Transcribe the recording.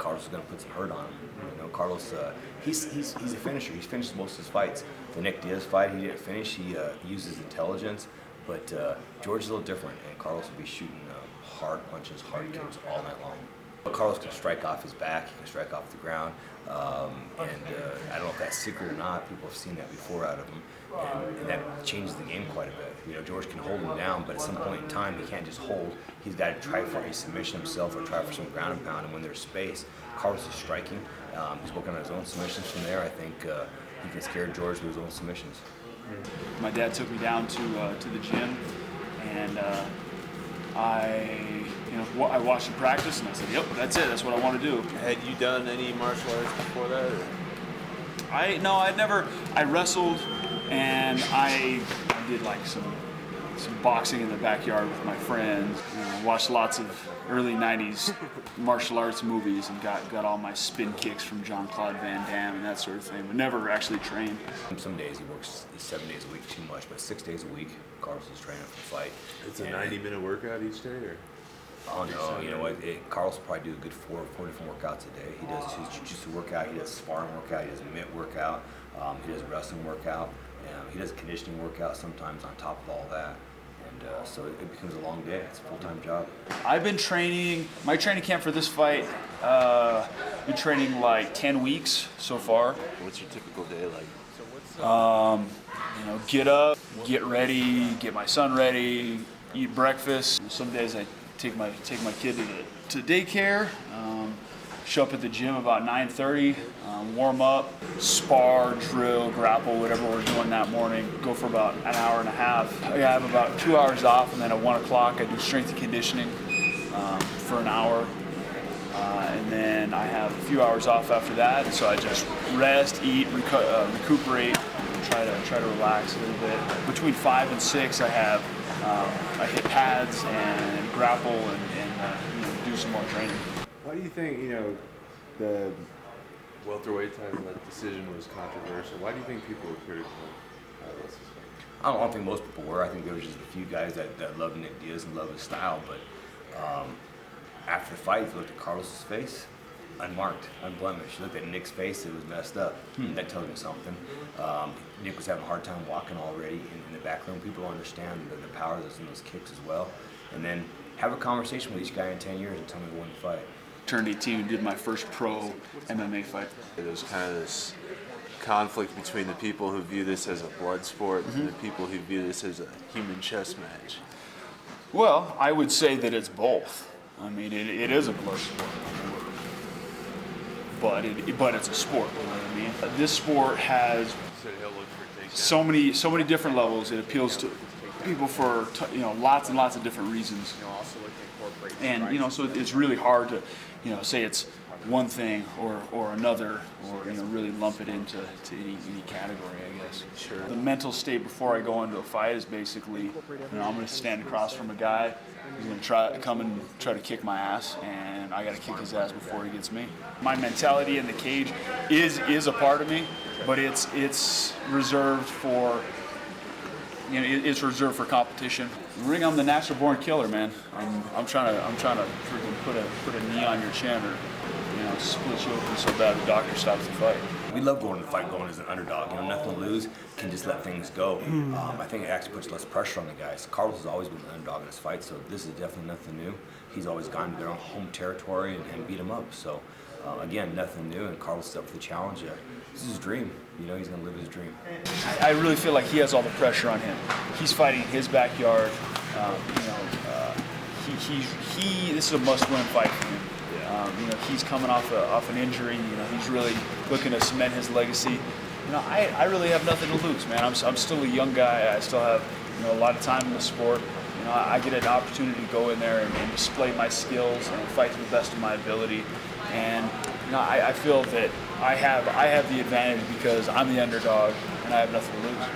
Carlos is going to put some hurt on him. You know, Carlos, he's a finisher. He's finished most of his fights. The Nick Diaz fight, he didn't finish. He uses intelligence, but George is a little different, and Carlos will be shooting hard punches, hard kicks all night long. But Carlos can strike off his back. He can strike off the ground, and I don't know if that's secret or not. People have seen that before out of him, and that changes the game quite a bit. You know, George can hold him down, but at some point in time, he can't just hold. He's got to try for a submission himself or try for some ground and pound. And when there's space, Carlos is striking. He's working on his own submissions from there. I think he can scare George with his own submissions. My dad took me down to the gym, and I watched him practice, and I said, "Yep, that's it. That's what I want to do." Had you done any martial arts before that? Or? I wrestled, and I did like some boxing in the backyard with my friends. Watched lots of early '90s martial arts movies and got all my spin kicks from Jean-Claude Van Damme and that sort of thing, but never actually trained. Some days he works 7 days a week too much, but 6 days a week, Carlos is training for the fight. It's a 90-minute workout each day, or? Oh no, you know what? Carlos will probably do a good four different workouts a day. He does his jiu-jitsu workout, he does sparring workout, he does a mitt workout, he does a wrestling workout, he does a conditioning workout sometimes on top of all that. And so it becomes a long day. It's a full-time job. I've been training, my training camp for this fight, been training like 10 weeks so far. What's your typical day like? You know, get up, get ready, get my son ready, eat breakfast. Some days I take my kid to daycare, show up at the gym about 9:30, warm up, spar, drill, grapple, whatever we're doing that morning, go for about an hour and a half. I have about 2 hours off, and then at 1 o'clock I do strength and conditioning for an hour. And then I have a few hours off after that, so I just rest, eat, recuperate, and try to relax a little bit. Between 5 and 6, I hit pads and grapple and do some more training. Why do you think the welterweight title, that decision was controversial? Why do you think people were critical of this? I don't think most people were. I think there was just a few guys that loved Nick Diaz and loved his style, but after the fight, if you looked at Carlos's face, unmarked, unblemished. You looked at Nick's face, it was messed up. That tells me something. Nick was having a hard time walking already in the back room. People don't understand the power that's in those kicks as well. And then have a conversation with each guy in 10 years and tell me when to fight. Turned 18 and did my first pro MMA fight. There was kind of this conflict between the people who view this as a blood sport and the people who view this as a human chess match. Well, I would say that it's both. I mean, it is a blood sport, but it's a sport. You know what I mean? This sport has so many different levels. It appeals to people for lots and lots of different reasons. And so it's really hard to say it's one thing or another, or really lump it into any category, I guess. Sure. The mental state before I go into a fight is basically, I'm going to stand across from a guy who's going to come and try to kick my ass, and I got to kick his ass before he gets me. My mentality in the cage is a part of me, but it's reserved for. It's reserved for competition. In the ring, I'm the natural born killer, man. I'm trying to freaking put a knee on your chin or split you open so bad the doctor stops the fight. We love going to the fight going as an underdog. Nothing to lose, can just let things go. I think it actually puts less pressure on the guys. Carlos has always been an underdog in this fight, so this is definitely nothing new. He's always gone to their own home territory and beat them up. So again, nothing new, and Carlos is up for the challenge. This is his dream. He's going to live his dream. I really feel like he has all the pressure on him. He's fighting in his backyard. This is a must-win fight for him. He's coming off an injury. He's really looking to cement his legacy. I really have nothing to lose, man. I'm still a young guy. I still have a lot of time in the sport. I get an opportunity to go in there and display my skills and fight to the best of my ability. And I feel that I have the advantage because I'm the underdog and I have nothing to lose.